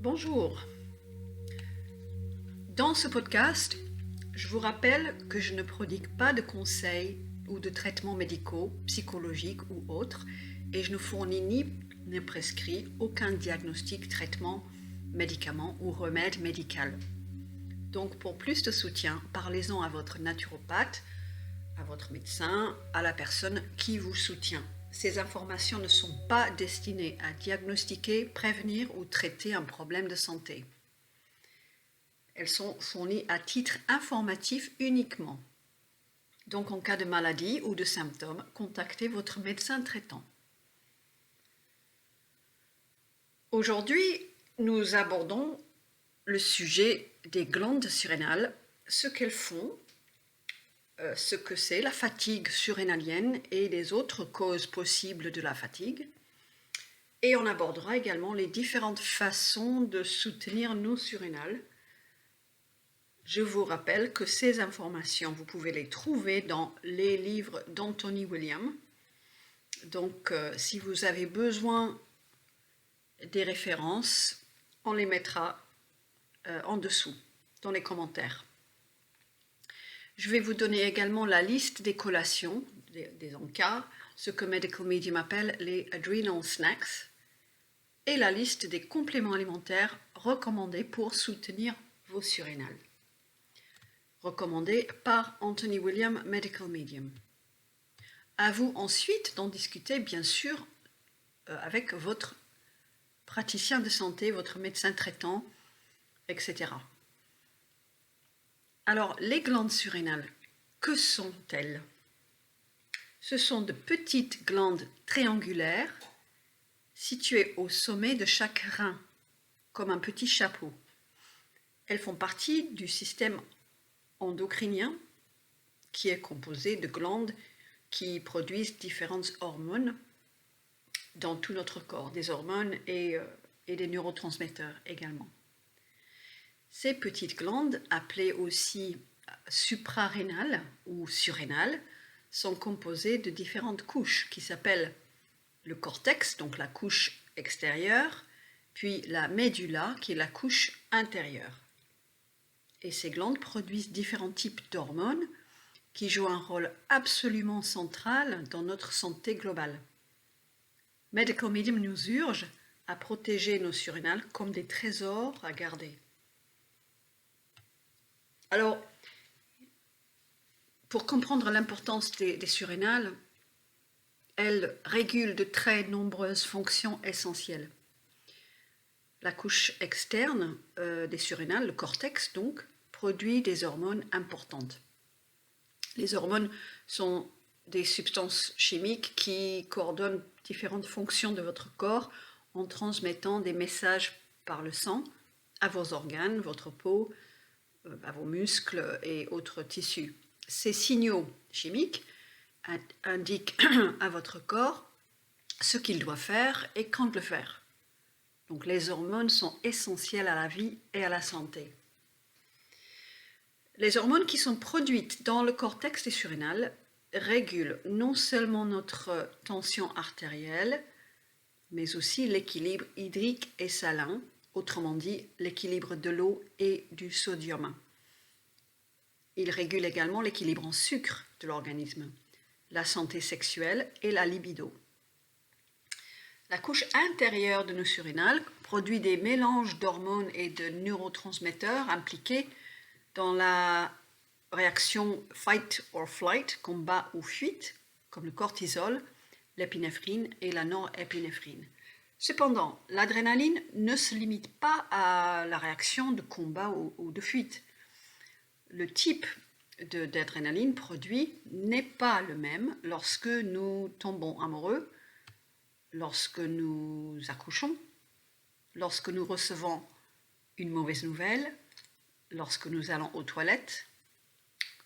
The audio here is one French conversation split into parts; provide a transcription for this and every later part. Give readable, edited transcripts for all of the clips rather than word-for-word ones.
Bonjour. Dans ce podcast, je vous rappelle que je ne prodigue pas de conseils ou de traitements médicaux, psychologiques ou autres, et je ne fournis ni ne prescris aucun diagnostic, traitement, médicament ou remède médical. Donc pour plus de soutien, parlez-en à votre naturopathe, à votre médecin, à la personne qui vous soutient. Ces informations ne sont pas destinées à diagnostiquer, prévenir ou traiter un problème de santé. Elles sont fournies à titre informatif uniquement. Donc en cas de maladie ou de symptômes, contactez votre médecin traitant. Aujourd'hui, nous abordons le sujet des glandes surrénales, ce qu'elles font, ce que c'est la fatigue surrénalienne et les autres causes possibles de la fatigue. Et on abordera également les différentes façons de soutenir nos surrénales. Je vous rappelle que ces informations, vous pouvez les trouver dans les livres d'Anthony William. Donc, si vous avez besoin des références, on les mettra en dessous, dans les commentaires. Je vais vous donner également la liste des collations, des encas, ce que Medical Medium appelle les adrenal snacks, et la liste des compléments alimentaires recommandés pour soutenir vos surrénales. Recommandés par Anthony William, Medical Medium. À vous ensuite d'en discuter, bien sûr, avec votre praticien de santé, votre médecin traitant, etc. Alors, les glandes surrénales, que sont-elles? Ce sont de petites glandes triangulaires situées au sommet de chaque rein, comme un petit chapeau. Elles font partie du système endocrinien qui est composé de glandes qui produisent différentes hormones dans tout notre corps, des hormones et des neurotransmetteurs également. Ces petites glandes, appelées aussi suprarénales ou surrénales, sont composées de différentes couches qui s'appellent le cortex, donc la couche extérieure, puis la médula, qui est la couche intérieure. Et ces glandes produisent différents types d'hormones qui jouent un rôle absolument central dans notre santé globale. Medical Medium nous urge à protéger nos surrénales comme des trésors à garder. Alors, pour comprendre l'importance des surrénales, elles régulent de très nombreuses fonctions essentielles. La couche externe des surrénales, le cortex donc, produit des hormones importantes. Les hormones sont des substances chimiques qui coordonnent différentes fonctions de votre corps en transmettant des messages par le sang à vos organes, votre peau, à vos muscles et autres tissus. Ces signaux chimiques indiquent à votre corps ce qu'il doit faire et quand le faire. Donc les hormones sont essentielles à la vie et à la santé. Les hormones qui sont produites dans le cortex des surrénales régulent non seulement notre tension artérielle, mais aussi l'équilibre hydrique et salin, autrement dit l'équilibre de l'eau et du sodium. Il régule également l'équilibre en sucre de l'organisme, la santé sexuelle et la libido. La couche intérieure de nos surrénales produit des mélanges d'hormones et de neurotransmetteurs impliqués dans la réaction fight or flight, combat ou fuite, comme le cortisol, l'épinéphrine et la norépinéphrine. Cependant, l'adrénaline ne se limite pas à la réaction de combat ou de fuite. Le type d'adrénaline produit n'est pas le même lorsque nous tombons amoureux, lorsque nous accouchons, lorsque nous recevons une mauvaise nouvelle, lorsque nous allons aux toilettes,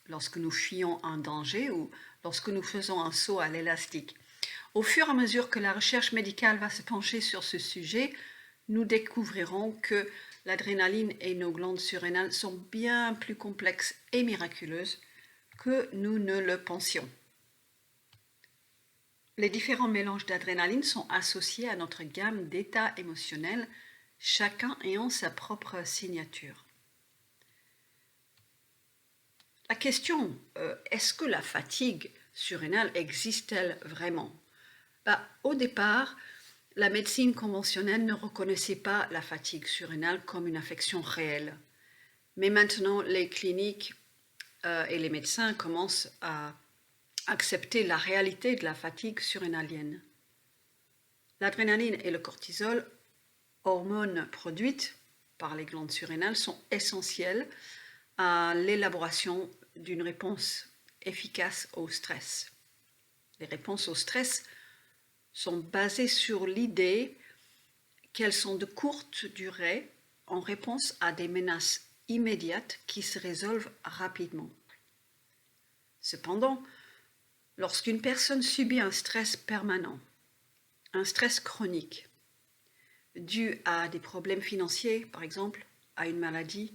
lorsque nous fuyons un danger ou lorsque nous faisons un saut à l'élastique. Au fur et à mesure que la recherche médicale va se pencher sur ce sujet, nous découvrirons que l'adrénaline et nos glandes surrénales sont bien plus complexes et miraculeuses que nous ne le pensions. Les différents mélanges d'adrénaline sont associés à notre gamme d'états émotionnels chacun ayant sa propre signature. La question, est-ce que la fatigue surrénale existe-t-elle vraiment? Au départ, la médecine conventionnelle ne reconnaissait pas la fatigue surrénale comme une affection réelle. Mais maintenant, les cliniques et les médecins commencent à accepter la réalité de la fatigue surrénalienne. L'adrénaline et le cortisol, hormones produites par les glandes surrénales, sont essentielles à l'élaboration d'une réponse efficace au stress. Les réponses au stress sont basées sur l'idée qu'elles sont de courte durée en réponse à des menaces immédiates qui se résolvent rapidement. Cependant, lorsqu'une personne subit un stress permanent, un stress chronique, dû à des problèmes financiers, par exemple, à une maladie,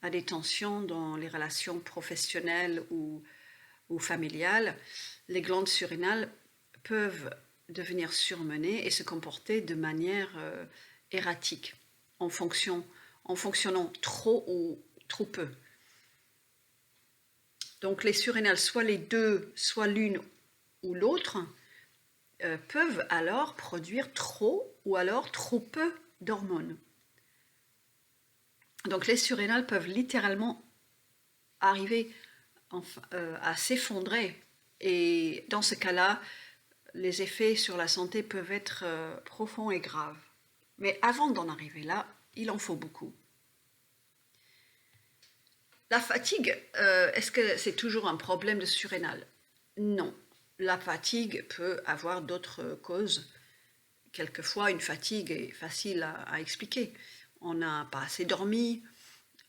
à des tensions dans les relations professionnelles ou familiales, les glandes surrénales peuvent devenir surmenées et se comporter de manière erratique, en fonctionnant trop ou trop peu. Donc les surrénales, soit les deux, soit l'une ou l'autre, peuvent alors produire trop ou alors trop peu d'hormones. Donc les surrénales peuvent littéralement arriver à s'effondrer, et dans ce cas-là, les effets sur la santé peuvent être profonds et graves. Mais avant d'en arriver là, il en faut beaucoup. La fatigue, est-ce que c'est toujours un problème de surrénal? Non. La fatigue peut avoir d'autres causes. Quelquefois, une fatigue est facile à expliquer. On n'a pas assez dormi,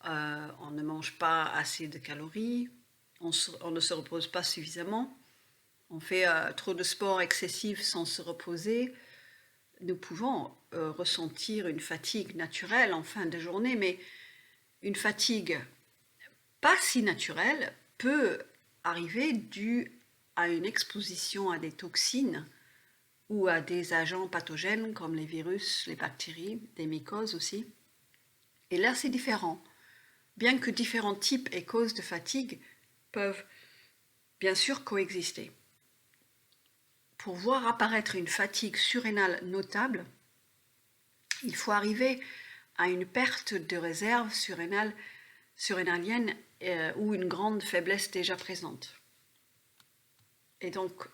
on ne mange pas assez de calories, on ne se repose pas suffisamment, on fait trop de sport excessif sans se reposer. Nous pouvons ressentir une fatigue naturelle en fin de journée, mais une fatigue pas si naturelle peut arriver due à une exposition à des toxines ou à des agents pathogènes comme les virus, les bactéries, des mycoses aussi. Et là, c'est différent. Bien que différents types et causes de fatigue peuvent bien sûr coexister. Pour voir apparaître une fatigue surrénale notable, il faut arriver à une perte de réserve surrénalienne ou une grande faiblesse déjà présente. Et donc,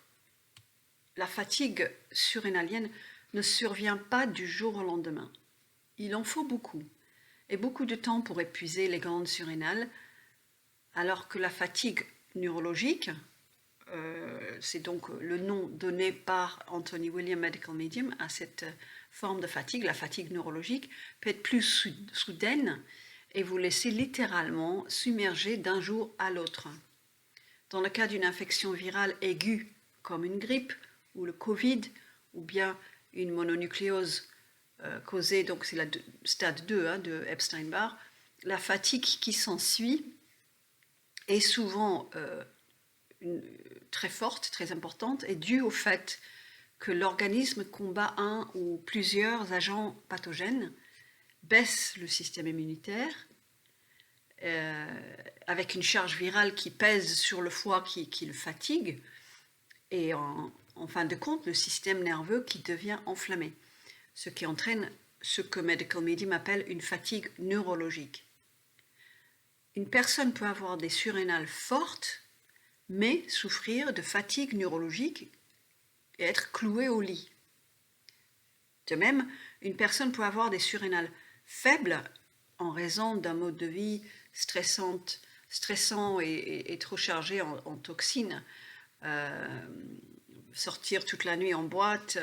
la fatigue surrénalienne ne survient pas du jour au lendemain. Il en faut beaucoup, et beaucoup de temps pour épuiser les glandes surrénales, alors que la fatigue neurologique, c'est donc le nom donné par Anthony William Medical Medium à cette forme de fatigue, la fatigue neurologique, peut être plus soudaine et vous laisser littéralement submerger d'un jour à l'autre. Dans le cas d'une infection virale aiguë, comme une grippe ou le Covid, ou bien une mononucléose causée, donc c'est le stade 2 de Epstein-Barr, la fatigue qui s'ensuit est souvent très forte, très importante, et due au fait que l'organisme combat un ou plusieurs agents pathogènes, baisse le système immunitaire, avec une charge virale qui pèse sur le foie, qui le fatigue, et en fin de compte, le système nerveux qui devient enflammé, ce qui entraîne ce que Medical Medium appelle une fatigue neurologique. Une personne peut avoir des surrénales fortes, mais souffrir de fatigue neurologique et être clouée au lit. De même, une personne peut avoir des surrénales faibles en raison d'un mode de vie stressant et trop chargé en toxines. Sortir toute la nuit en boîte,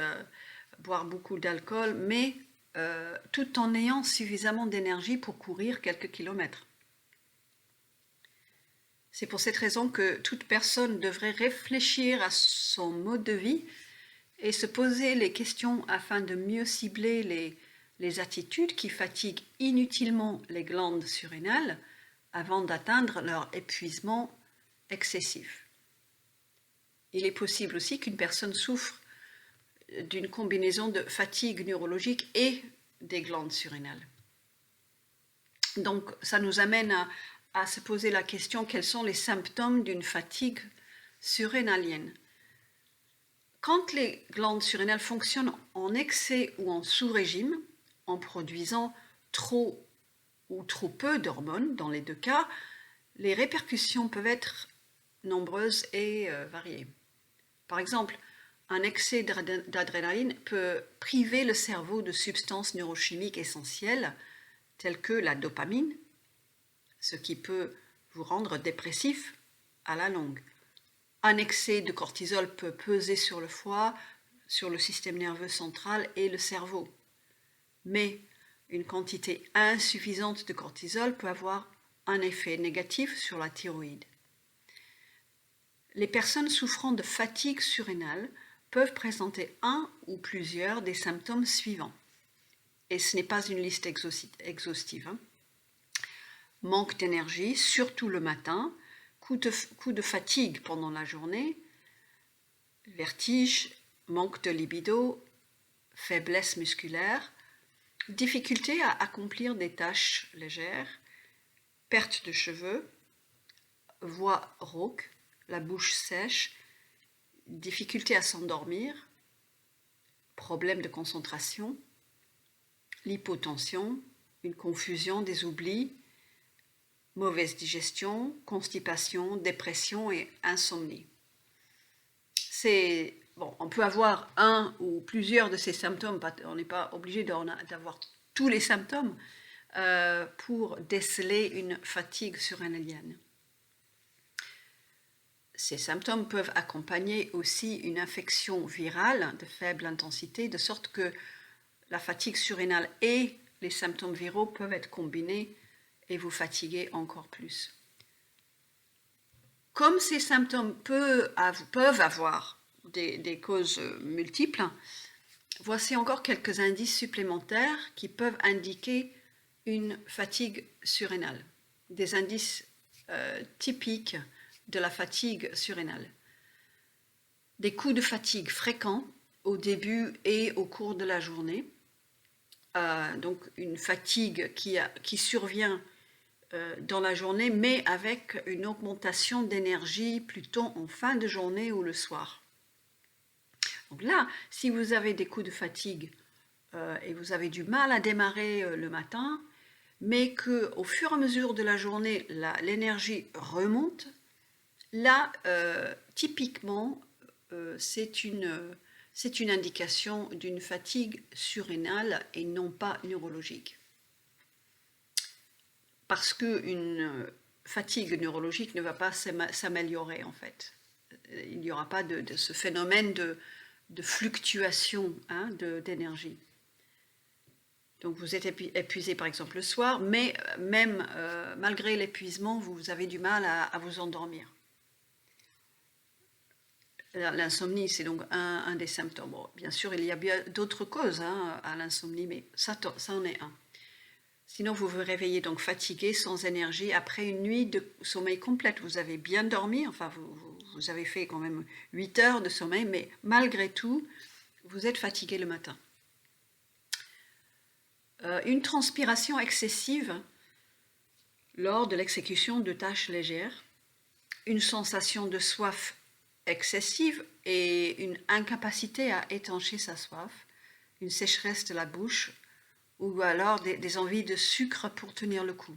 boire beaucoup d'alcool, mais tout en ayant suffisamment d'énergie pour courir quelques kilomètres. C'est pour cette raison que toute personne devrait réfléchir à son mode de vie et se poser les questions afin de mieux cibler les attitudes qui fatiguent inutilement les glandes surrénales avant d'atteindre leur épuisement excessif. Il est possible aussi qu'une personne souffre d'une combinaison de fatigue neurologique et des glandes surrénales. Donc, ça nous amène à se poser la question, quels sont les symptômes d'une fatigue surrénalienne? Quand les glandes surrénales fonctionnent en excès ou en sous-régime, en produisant trop ou trop peu d'hormones, dans les deux cas, les répercussions peuvent être nombreuses et variées. Par exemple, un excès d'adrénaline peut priver le cerveau de substances neurochimiques essentielles, telles que la dopamine, ce qui peut vous rendre dépressif à la longue. Un excès de cortisol peut peser sur le foie, sur le système nerveux central et le cerveau. Mais une quantité insuffisante de cortisol peut avoir un effet négatif sur la thyroïde. Les personnes souffrant de fatigue surrénale peuvent présenter un ou plusieurs des symptômes suivants. Et ce n'est pas une liste exhaustive. Manque d'énergie, surtout le matin, coup de fatigue pendant la journée, vertige, manque de libido, faiblesse musculaire, difficulté à accomplir des tâches légères, perte de cheveux, voix rauque, la bouche sèche, difficulté à s'endormir, problème de concentration, l'hypotension, une confusion des oublis, mauvaise digestion, constipation, dépression et insomnie. On peut avoir un ou plusieurs de ces symptômes, on n'est pas obligé d'avoir tous les symptômes pour déceler une fatigue surrénalienne. Ces symptômes peuvent accompagner aussi une infection virale de faible intensité, de sorte que la fatigue surrénale et les symptômes viraux peuvent être combinés et vous fatiguer encore plus. Comme ces symptômes peuvent avoir des causes multiples, voici encore quelques indices supplémentaires qui peuvent indiquer une fatigue surrénale. Des indices typiques de la fatigue surrénale. Des coups de fatigue fréquents au début et au cours de la journée. Donc une fatigue qui survient dans la journée, mais avec une augmentation d'énergie plutôt en fin de journée ou le soir. Donc là, si vous avez des coups de fatigue et vous avez du mal à démarrer le matin, mais qu'au fur et à mesure de la journée, l'énergie remonte, là, typiquement, c'est une indication d'une fatigue surrénale et non pas neurologique. Parce qu'une fatigue neurologique ne va pas s'améliorer en fait. Il n'y aura pas de ce phénomène de fluctuation d'énergie. Donc vous êtes épuisé par exemple le soir, mais même malgré l'épuisement, vous avez du mal à vous endormir. L'insomnie, c'est donc un des symptômes. Bon, bien sûr, il y a bien d'autres causes à l'insomnie, mais ça en est un. Sinon, vous vous réveillez donc fatigué, sans énergie, après une nuit de sommeil complète. Vous avez bien dormi, enfin vous avez fait quand même 8 heures de sommeil, mais malgré tout, vous êtes fatigué le matin. Une transpiration excessive lors de l'exécution de tâches légères, une sensation de soif excessive et une incapacité à étancher sa soif, une sécheresse de la bouche, ou alors des envies de sucre pour tenir le coup.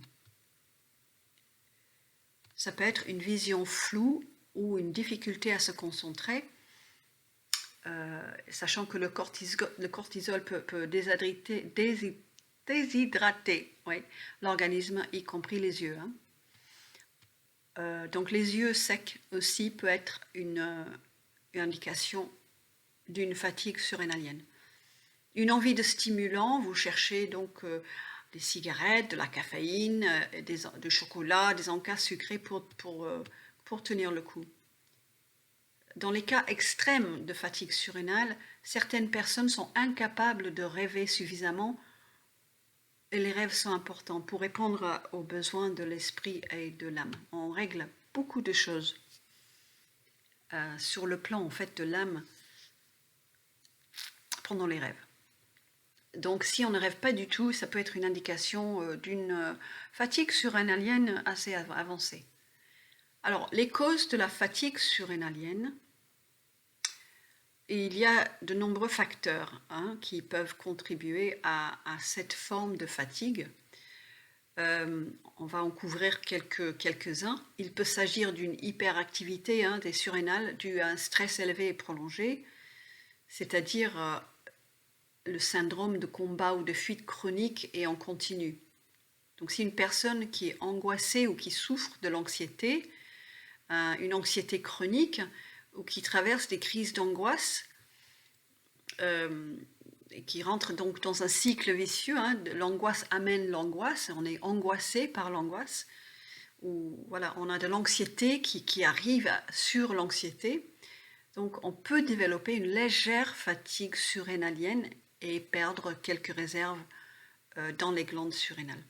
Ça peut être une vision floue ou une difficulté à se concentrer, sachant que le cortisol peut déshydrater l'organisme, y compris les yeux. Donc les yeux secs aussi peut être une indication d'une fatigue surrénalienne. Une envie de stimulant, vous cherchez donc des cigarettes, de la caféine, du chocolat, des encas sucrés pour tenir le coup. Dans les cas extrêmes de fatigue surrénale, certaines personnes sont incapables de rêver suffisamment et les rêves sont importants pour répondre aux besoins de l'esprit et de l'âme. On règle beaucoup de choses sur le plan en fait de l'âme pendant les rêves. Donc si on ne rêve pas du tout, ça peut être une indication d'une fatigue surrénalienne assez avancée. Alors, les causes de la fatigue surrénalienne, il y a de nombreux facteurs qui peuvent contribuer à cette forme de fatigue. On va en couvrir quelques-uns. Il peut s'agir d'une hyperactivité des surrénales due à un stress élevé et prolongé, c'est-à-dire le syndrome de combat ou de fuite chronique et en continu. Donc si une personne qui est angoissée ou qui souffre de l'anxiété, une anxiété chronique ou qui traverse des crises d'angoisse, et qui rentre donc dans un cycle vicieux, l'angoisse amène l'angoisse, on est angoissé par l'angoisse, ou voilà, on a de l'anxiété qui arrive sur l'anxiété. Donc on peut développer une légère fatigue surrénalienne et perdre quelques réserves dans les glandes surrénales.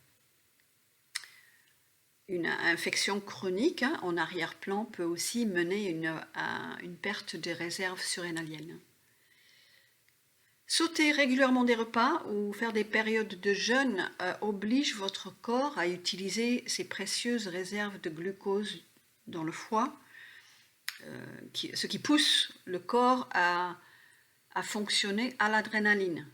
Une infection chronique en arrière-plan peut aussi mener à une perte des réserves surrénaliennes. Sauter régulièrement des repas ou faire des périodes de jeûne oblige votre corps à utiliser ses précieuses réserves de glucose dans le foie, ce qui pousse le corps à fonctionner à l'adrénaline.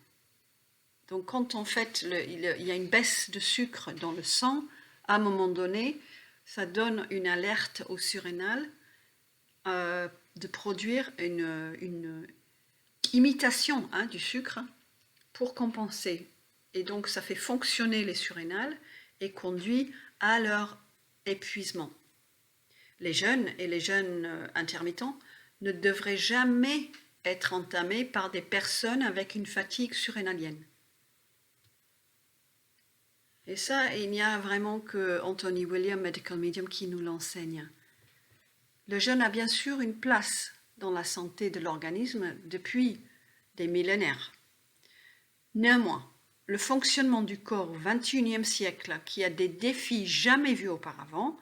Donc quand en fait il y a une baisse de sucre dans le sang, à un moment donné, ça donne une alerte au surrénal de produire une imitation du sucre pour compenser. Et donc ça fait fonctionner les surrénales et conduit à leur épuisement. Les jeûnes et les jeûnes intermittents ne devraient jamais être entamés par des personnes avec une fatigue surrénalienne. Et ça, il n'y a vraiment que Anthony William, Medical Medium, qui nous l'enseigne. Le jeûne a bien sûr une place dans la santé de l'organisme depuis des millénaires. Néanmoins, le fonctionnement du corps au XXIe siècle, qui a des défis jamais vus auparavant,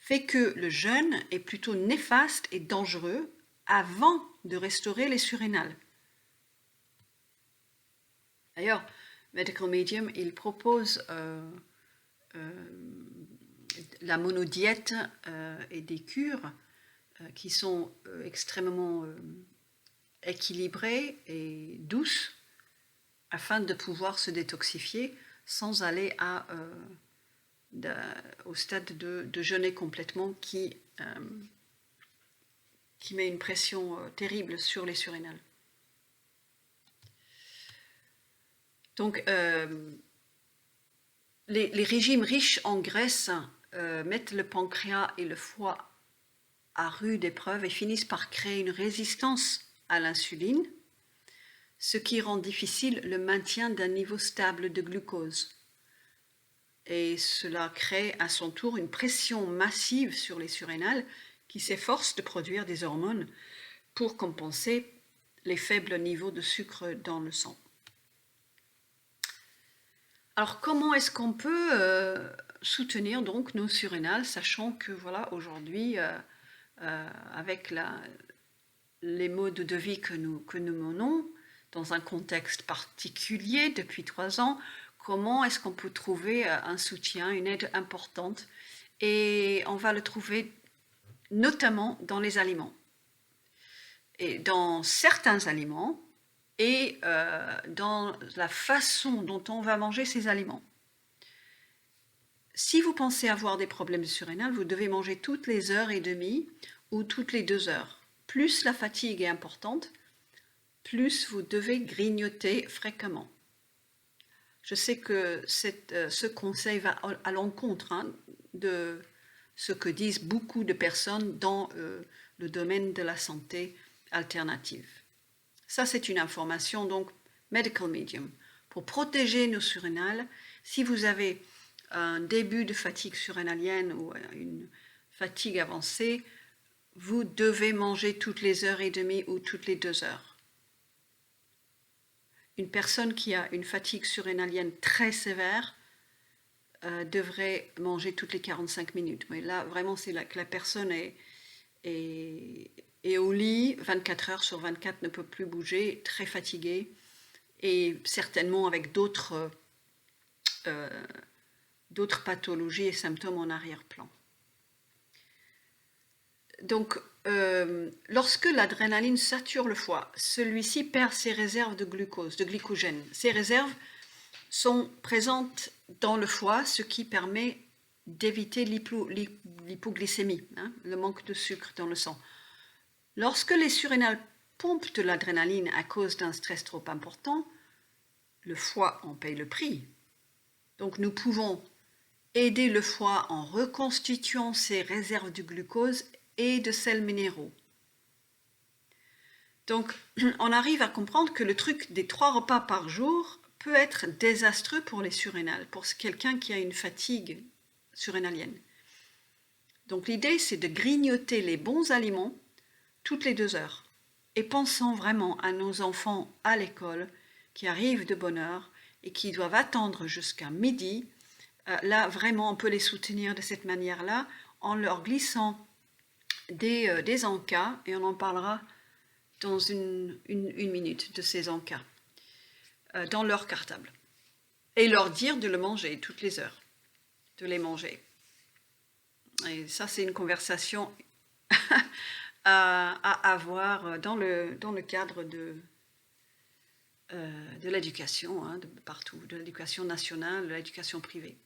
fait que le jeûne est plutôt néfaste et dangereux avant de restaurer les surrénales. D'ailleurs, Medical Medium, il propose la monodiète et des cures qui sont extrêmement équilibrées et douces afin de pouvoir se détoxifier sans aller au stade de jeûner complètement qui met une pression terrible sur les surrénales. Donc, les régimes riches en graisse mettent le pancréas et le foie à rude épreuve et finissent par créer une résistance à l'insuline, ce qui rend difficile le maintien d'un niveau stable de glucose. Et cela crée à son tour une pression massive sur les surrénales qui s'efforcent de produire des hormones pour compenser les faibles niveaux de sucre dans le sang. Alors comment est-ce qu'on peut soutenir donc nos surrénales, sachant que voilà, aujourd'hui, avec les modes de vie que nous menons, dans un contexte particulier depuis 3 ans, comment est-ce qu'on peut trouver un soutien, une aide importante? Et on va le trouver notamment dans les aliments. Et dans certains aliments, et dans la façon dont on va manger ces aliments. Si vous pensez avoir des problèmes surrénales, vous devez manger toutes les heures et demie ou toutes les 2 heures. Plus la fatigue est importante, plus vous devez grignoter fréquemment. Je sais que ce conseil va à l'encontre de ce que disent beaucoup de personnes dans le domaine de la santé alternative. Ça, c'est une information, donc, Medical Medium. Pour protéger nos surrénales, si vous avez un début de fatigue surrénalienne ou une fatigue avancée, vous devez manger toutes les heures et demie ou toutes les 2 heures. Une personne qui a une fatigue surrénalienne très sévère devrait manger toutes les 45 minutes. Mais là, vraiment, c'est que la personne est au lit 24 heures sur 24, ne peut plus bouger, très fatiguée et certainement avec d'autres pathologies et symptômes en arrière-plan. Donc, lorsque l'adrénaline sature le foie, celui-ci perd ses réserves de glucose, de glycogène. Ces réserves sont présentes dans le foie, ce qui permet d'éviter l'hypoglycémie, hein, le manque de sucre dans le sang. Lorsque les surrénales pompent de l'adrénaline à cause d'un stress trop important, le foie en paye le prix. Donc nous pouvons aider le foie en reconstituant ses réserves de glucose et de sels minéraux. Donc on arrive à comprendre que le truc des 3 repas par jour peut être désastreux pour les surrénales, pour quelqu'un qui a une fatigue surrénalienne. Donc l'idée, c'est de grignoter les bons aliments toutes les 2 heures. Et pensons vraiment à nos enfants à l'école qui arrivent de bonne heure et qui doivent attendre jusqu'à midi. Là, vraiment, on peut les soutenir de cette manière-là en leur glissant des encas, et on en parlera dans une minute de ces encas dans leur cartable. Et leur dire de le manger toutes les heures, de les manger. Et ça, c'est une conversation à avoir dans le cadre de l'éducation, hein, de partout, de l'éducation nationale, de l'éducation privée.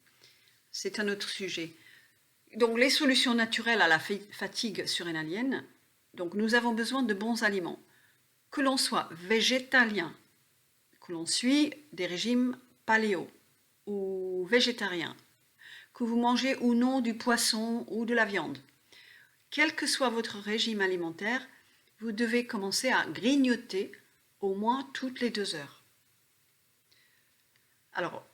C'est un autre sujet. Donc, les solutions naturelles à la fatigue surrénalienne, donc nous avons besoin de bons aliments, que l'on soit végétalien, que l'on suit des régimes paléo ou végétariens, que vous mangez ou non du poisson ou de la viande. Quel que soit votre régime alimentaire, vous devez commencer à grignoter au moins toutes les 2 heures. Alors,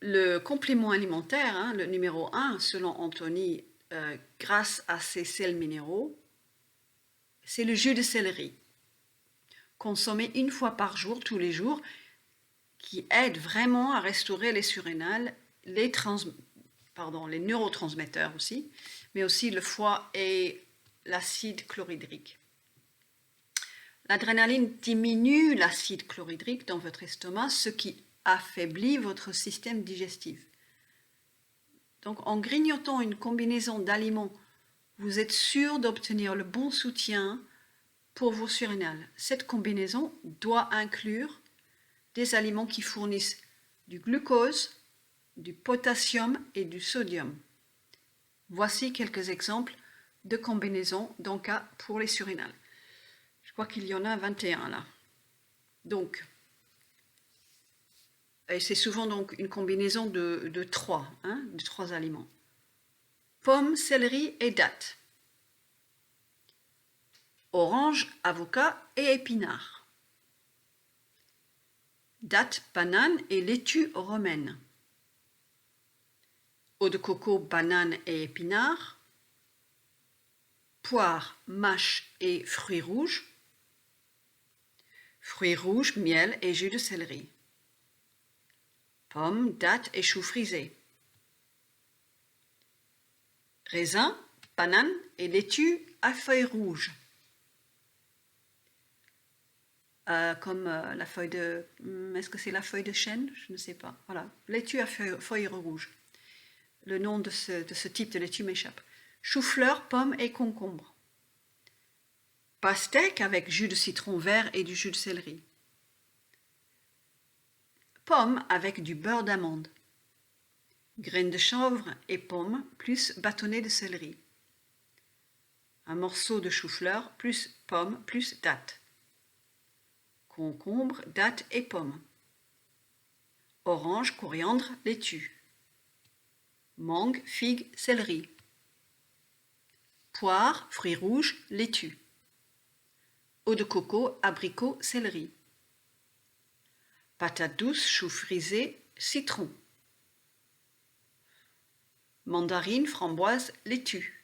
le complément alimentaire, hein, le numéro 1, selon Anthony, grâce à ses sels minéraux, c'est le jus de céleri, consommé 1 fois par jour, tous les jours, qui aide vraiment à restaurer les surrénales, les neurotransmetteurs aussi, mais aussi le foie et l'acide chlorhydrique. L'adrénaline diminue l'acide chlorhydrique dans votre estomac, ce qui affaiblit votre système digestif. Donc en grignotant une combinaison d'aliments, vous êtes sûr d'obtenir le bon soutien pour vos surrénales. Cette combinaison doit inclure des aliments qui fournissent du glucose, du potassium et du sodium. Voici quelques exemples de combinaisons d'encas pour les surrénales. Je crois qu'il y en a 21 là. Donc, et c'est souvent donc une combinaison de 3, hein, de 3 aliments. Pommes, céleri et dattes. Orange, avocat et épinards. Dattes, bananes et laitue romaine. Eau de coco, bananes et épinards. Poire, mâche et fruits rouges. Fruits rouges, miel et jus de céleri. Pommes, dattes et choux frisés. Raisins, bananes et laitue à feuilles rouges. Comme la feuille de... Est-ce que c'est la feuille de chêne? Je ne sais pas. Voilà, laitue à feuilles rouges. Le nom de ce type de laitue m'échappe. Chou-fleur, pommes et concombre. Pastèque avec jus de citron vert et du jus de céleri. Pommes avec du beurre d'amande. Graines de chanvre et pommes plus bâtonnet de céleri. Un morceau de chou-fleur plus pommes plus dattes. Concombre, dattes et pommes. Orange, coriandre, laitue. Mangue, figue, céleri. Poire, fruits rouges, laitue. Eau de coco, abricot, céleri. Patates douces, choux frisés, citron. Mandarine, framboise, laitue.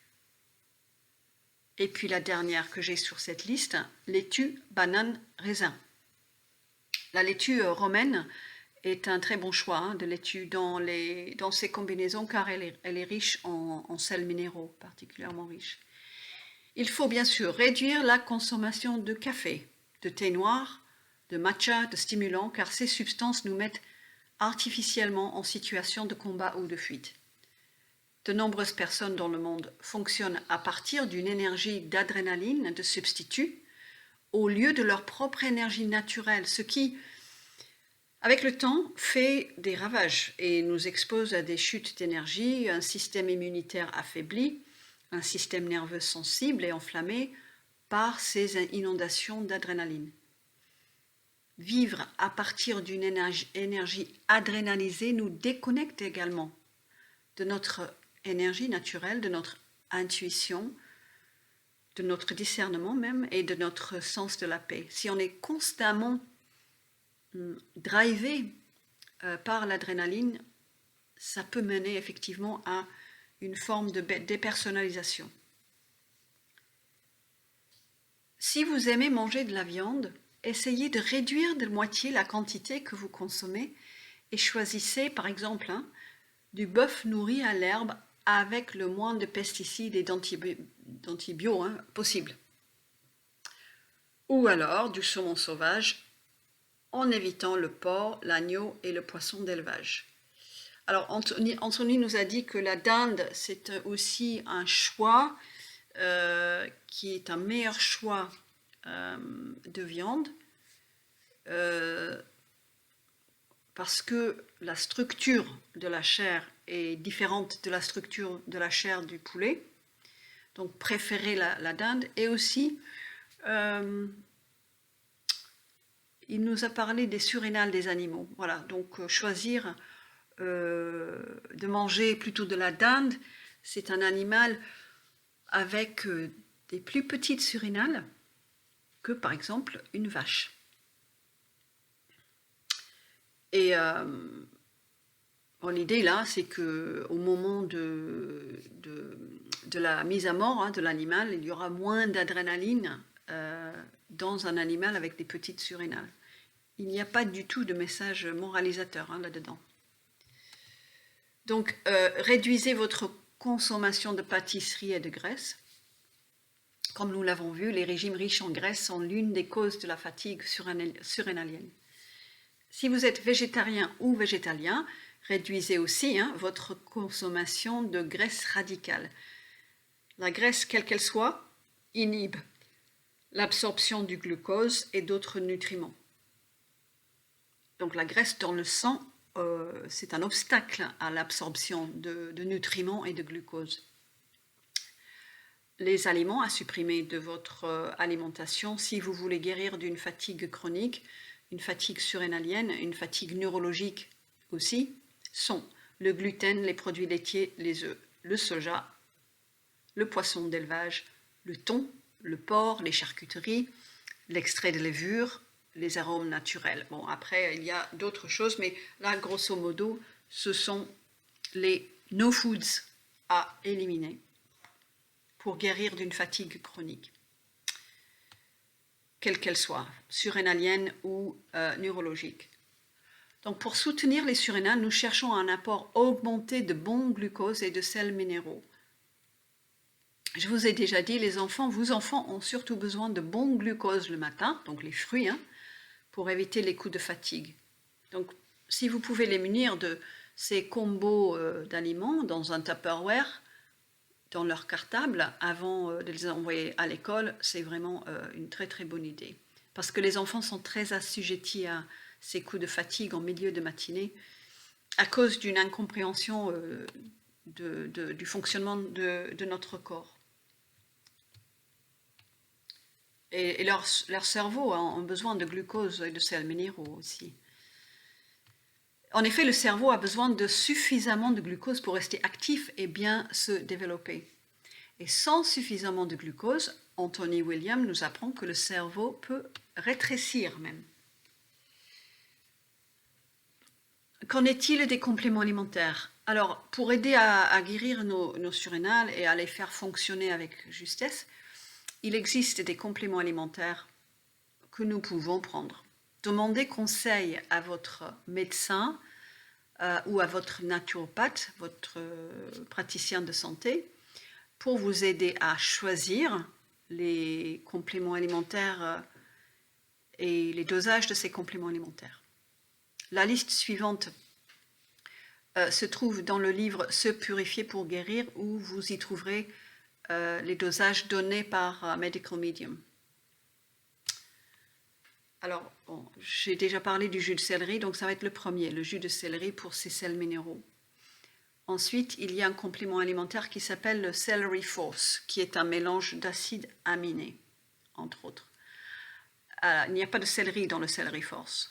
Et puis la dernière que j'ai sur cette liste, laitue, banane, raisin. La laitue romaine est un très bon choix hein, de laitue dans ces combinaisons car elle est riche en sels minéraux, particulièrement riche. Il faut bien sûr réduire la consommation de café, de thé noir, de matcha, de stimulants, car ces substances nous mettent artificiellement en situation de combat ou de fuite. De nombreuses personnes dans le monde fonctionnent à partir d'une énergie d'adrénaline, de substitut, au lieu de leur propre énergie naturelle, ce qui, avec le temps, fait des ravages et nous expose à des chutes d'énergie, un système immunitaire affaibli, un système nerveux sensible et enflammé par ces inondations d'adrénaline. Vivre à partir d'une énergie adrénalisée nous déconnecte également de notre énergie naturelle, de notre intuition, de notre discernement même et de notre sens de la paix. Si on est constamment drivé par l'adrénaline, ça peut mener effectivement à une forme de dépersonnalisation. Si vous aimez manger de la viande, essayez de réduire de moitié la quantité que vous consommez et choisissez par exemple du bœuf nourri à l'herbe avec le moins de pesticides et d'antibiotiques possible. Ou alors du saumon sauvage en évitant le porc, l'agneau et le poisson d'élevage. Alors Anthony nous a dit que la dinde c'est aussi un choix qui est un meilleur choix de viande parce que la structure de la chair est différente de la structure de la chair du poulet, donc préférez la dinde. Et aussi il nous a parlé des surrénales des animaux, voilà, donc choisir de manger plutôt de la dinde. C'est un animal avec des plus petites surrénales que par exemple une vache. Et l'idée là, c'est qu'au moment de la mise à mort de l'animal, il y aura moins d'adrénaline dans un animal avec des petites surrénales. Il n'y a pas du tout de message moralisateur là-dedans. Donc, réduisez votre consommation de pâtisserie et de graisse. Comme nous l'avons vu, les régimes riches en graisse sont l'une des causes de la fatigue surrénalienne. Si vous êtes végétarien ou végétalien, réduisez aussi votre consommation de graisse radicale. La graisse, quelle qu'elle soit, inhibe l'absorption du glucose et d'autres nutriments. Donc la graisse dans le sang, c'est un obstacle à l'absorption de nutriments et de glucose. Les aliments à supprimer de votre alimentation si vous voulez guérir d'une fatigue chronique, une fatigue surrénalienne, une fatigue neurologique aussi, sont le gluten, les produits laitiers, les œufs, le soja, le poisson d'élevage, le thon, le porc, les charcuteries, l'extrait de levure, les arômes naturels. Bon, après, il y a d'autres choses, mais là, grosso modo, ce sont les no-foods à éliminer pour guérir d'une fatigue chronique, quelle qu'elle soit, surrénalienne ou neurologique. Donc, pour soutenir les surrénales, nous cherchons un apport augmenté de bons glucose et de sels minéraux. Je vous ai déjà dit, vos enfants ont surtout besoin de bons glucose le matin, donc les fruits, pour éviter les coups de fatigue. Donc, si vous pouvez les munir de ces combos d'aliments dans un Tupperware, dans leur cartable, avant de les envoyer à l'école, c'est vraiment une très très bonne idée. Parce que les enfants sont très assujettis à ces coups de fatigue en milieu de matinée à cause d'une incompréhension du fonctionnement de notre corps. Et leur cerveau ont besoin de glucose et de sels minéraux aussi. En effet, le cerveau a besoin de suffisamment de glucose pour rester actif et bien se développer. Et sans suffisamment de glucose, Anthony Williams nous apprend que le cerveau peut rétrécir même. Qu'en est-il des compléments alimentaires? Alors, pour aider à guérir nos surrénales et à les faire fonctionner avec justesse, il existe des compléments alimentaires que nous pouvons prendre. Demandez conseil à votre médecin ou à votre naturopathe, votre praticien de santé, pour vous aider à choisir les compléments alimentaires et les dosages de ces compléments alimentaires. La liste suivante se trouve dans le livre « Se purifier pour guérir » où vous y trouverez les dosages donnés par Medical Medium. Alors, bon, j'ai déjà parlé du jus de céleri, donc ça va être le premier, le jus de céleri pour ses sels minéraux. Ensuite, il y a un complément alimentaire qui s'appelle le Celery Force, qui est un mélange d'acides aminés, entre autres. Il n'y a pas de céleri dans le Celery Force.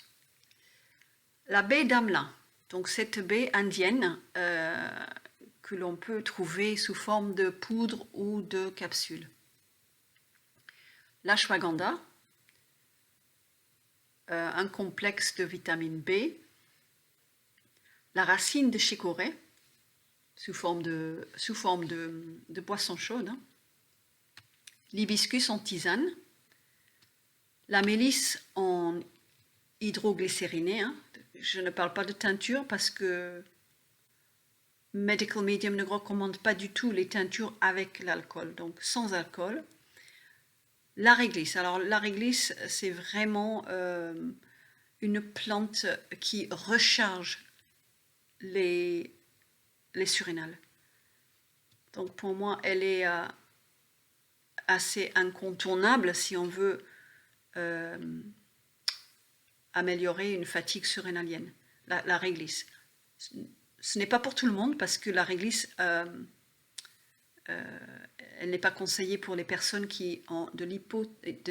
La baie d'Amla, donc cette baie indienne que l'on peut trouver sous forme de poudre ou de capsule. L'ashwagandha, un complexe de vitamine B. La racine de chicorée, sous forme de boisson chaude. Hein. L'hibiscus en tisane. La mélisse en hydroglycériné. Hein. Je ne parle pas de teinture parce que Medical Medium ne recommande pas du tout les teintures avec l'alcool, donc sans alcool. La réglisse. Alors la réglisse, c'est vraiment une plante qui recharge les surrénales. Donc pour moi, elle est assez incontournable si on veut améliorer une fatigue surrénalienne, la réglisse. Ce n'est pas pour tout le monde parce que la réglisse, elle n'est pas conseillée pour les personnes qui ont de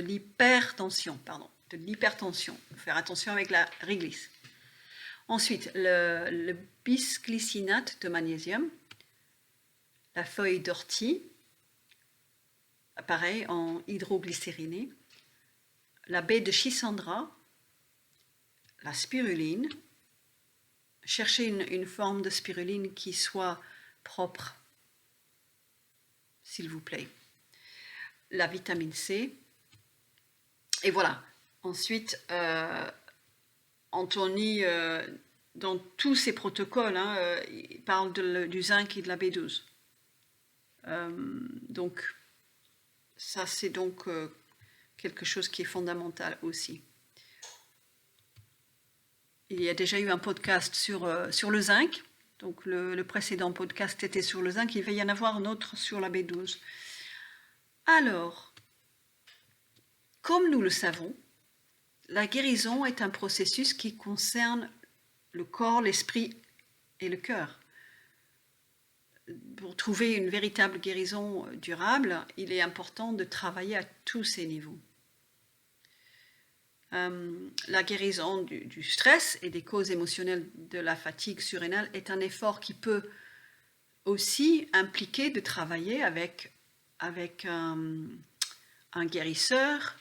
l'hypertension. Faire attention avec la réglisse. Ensuite, le bisglycinate de magnésium, la feuille d'ortie, pareil en hydroglycériné, la baie de Schisandra, la spiruline. Cherchez une forme de spiruline qui soit propre, s'il vous plaît. La vitamine C. Et voilà. Ensuite, Anthony, dans tous ses protocoles, hein, il parle du zinc et de la B12. Donc, ça c'est donc quelque chose qui est fondamental aussi. Il y a déjà eu un podcast sur le zinc. Donc le précédent podcast était sur le zinc. Il va y en avoir un autre sur la B12. Alors, comme nous le savons, la guérison est un processus qui concerne le corps, l'esprit et le cœur. Pour trouver une véritable guérison durable, il est important de travailler à tous ces niveaux. La guérison du stress et des causes émotionnelles de la fatigue surrénale est un effort qui peut aussi impliquer de travailler avec un guérisseur,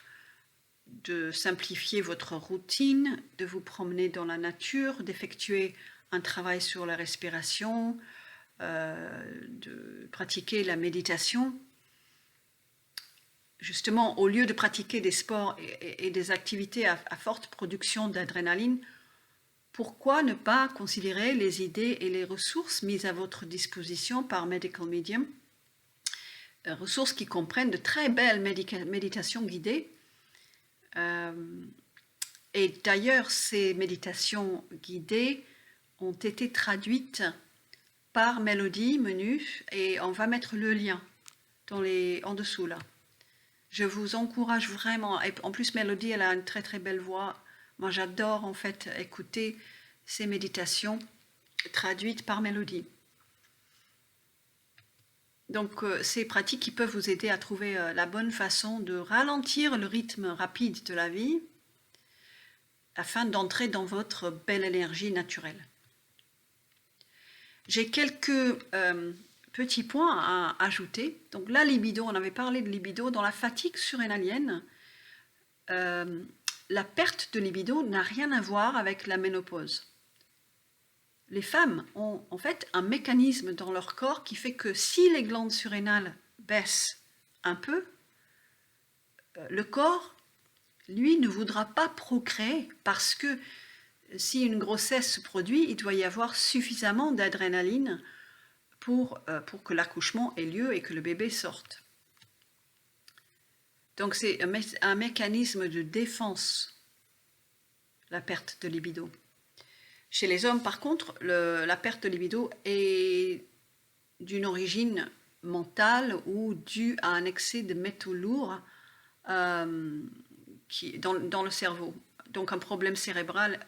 de simplifier votre routine, de vous promener dans la nature, d'effectuer un travail sur la respiration, de pratiquer la méditation. Justement, au lieu de pratiquer des sports et des activités à forte production d'adrénaline, pourquoi ne pas considérer les idées et les ressources mises à votre disposition par Medical Medium, ressources qui comprennent de très belles méditations guidées. Et d'ailleurs, ces méditations guidées ont été traduites par Mélodie Menu et on va mettre le lien en dessous là. Je vous encourage vraiment, et en plus Mélodie, elle a une très très belle voix. Moi j'adore en fait écouter ces méditations traduites par Mélodie. Donc ces pratiques qui peuvent vous aider à trouver la bonne façon de ralentir le rythme rapide de la vie afin d'entrer dans votre belle énergie naturelle. J'ai quelques petits points à ajouter. Donc la libido, on avait parlé de libido. Dans la fatigue surrénalienne, la perte de libido n'a rien à voir avec la ménopause. Les femmes ont en fait un mécanisme dans leur corps qui fait que si les glandes surrénales baissent un peu, le corps, lui, ne voudra pas procréer parce que si une grossesse se produit, il doit y avoir suffisamment d'adrénaline pour que l'accouchement ait lieu et que le bébé sorte. Donc c'est un mécanisme de défense la perte de libido. Chez les hommes, par contre, la perte de libido est d'une origine mentale ou due à un excès de métaux lourds dans le cerveau. Donc un problème cérébral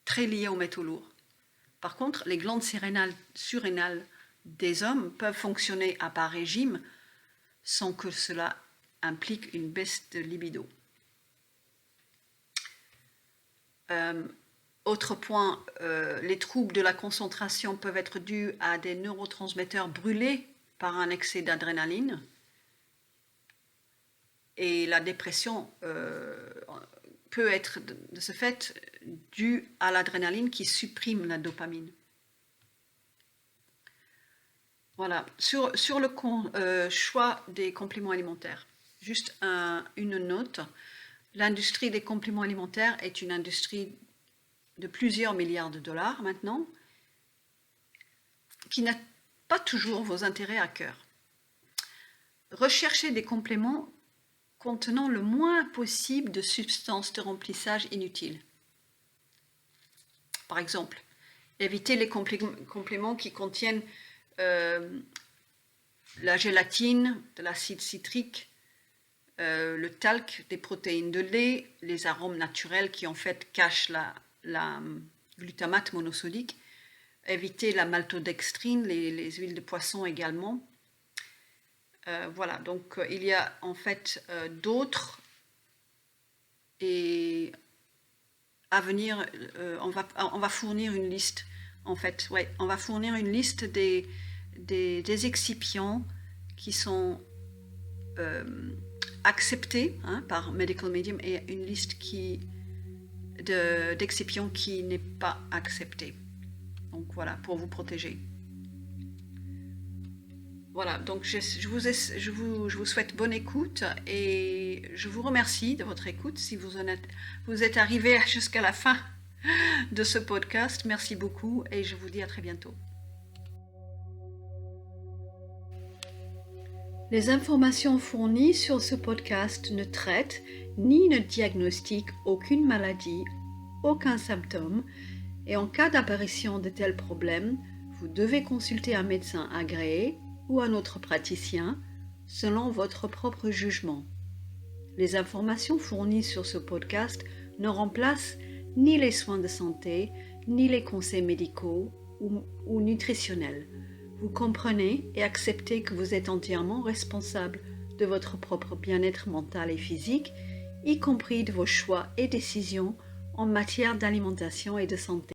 très lié aux métaux lourds. Par contre, les glandes surrénales des hommes peuvent fonctionner à bas régime sans que cela implique une baisse de libido. Autre point, les troubles de la concentration peuvent être dus à des neurotransmetteurs brûlés par un excès d'adrénaline. Et la dépression peut être de ce fait due à l'adrénaline qui supprime la dopamine. Voilà, sur le choix des compléments alimentaires, juste une note. L'industrie des compléments alimentaires est une industrie de plusieurs milliards de dollars maintenant, qui n'a pas toujours vos intérêts à cœur. Recherchez des compléments contenant le moins possible de substances de remplissage inutiles. Par exemple, évitez les compléments qui contiennent la gélatine, de l'acide citrique, le talc, des protéines de lait, les arômes naturels qui en fait cachent la glutamate monosodique. Évitez la maltodextrine, les huiles de poisson également. Voilà, donc il y a en fait d'autres et à venir, on va fournir une liste. En fait, ouais, on va fournir une liste des excipients qui sont acceptés par Medical Medium et une liste d'excipients qui n'est pas acceptée. Donc voilà, pour vous protéger. Voilà, donc je vous souhaite bonne écoute et je vous remercie de votre écoute. Si vous êtes arrivé jusqu'à la fin de ce podcast, merci beaucoup et je vous dis à très bientôt. Les informations fournies sur ce podcast ne traitent ni ne diagnostiquent aucune maladie, aucun symptôme et en cas d'apparition de tels problèmes, vous devez consulter un médecin agréé ou un autre praticien selon votre propre jugement. Les informations fournies sur ce podcast ne remplacent ni les soins de santé, ni les conseils médicaux ou nutritionnels. Vous comprenez et acceptez que vous êtes entièrement responsable de votre propre bien-être mental et physique, y compris de vos choix et décisions en matière d'alimentation et de santé.